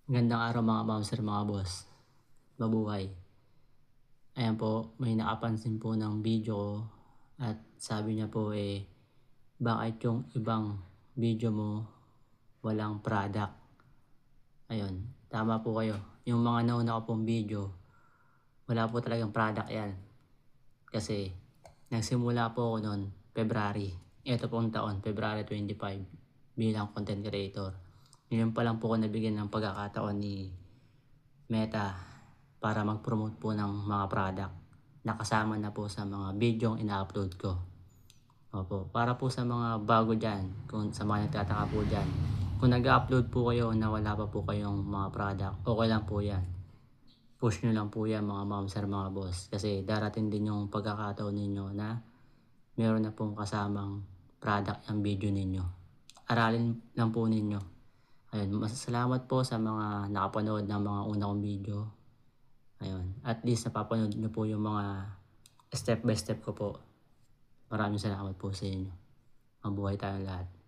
Magandang araw mga ma'am, sir, mga boss. Mabuhay. Ayan po, may nakapansin po ng video ko at sabi niya po bakit yung ibang video mo walang product? Ayun, tama po kayo. Yung mga nauna ko pong video, wala po talagang product yan. Kasi nagsimula po ako noon, February. Ito pong taon, February 25, bilang content creator. Ngayon pa lang po ako nabigyan ng pagkakataon ni Meta para mag-promote po ng mga product na kasama na po sa mga video ina-upload ko. Opo, para po sa mga bago dyan, kung sa mga nagtataka po dyan, kung nag-upload po kayo na wala pa po kayong mga product, okay lang po yan. Push nyo lang po yan mga ma'am, sir, mga boss. Kasi darating din yung pagkakataon ninyo na meron na pong kasamang product ang video ninyo. Aralin lang po ninyo. Ayun, masasalamat po sa mga nakapanood ng mga una kong video. Ayun, at least napapanood nyo po yung mga step by step ko po. Maraming salamat po sa inyo. Mabuhay tayong lahat.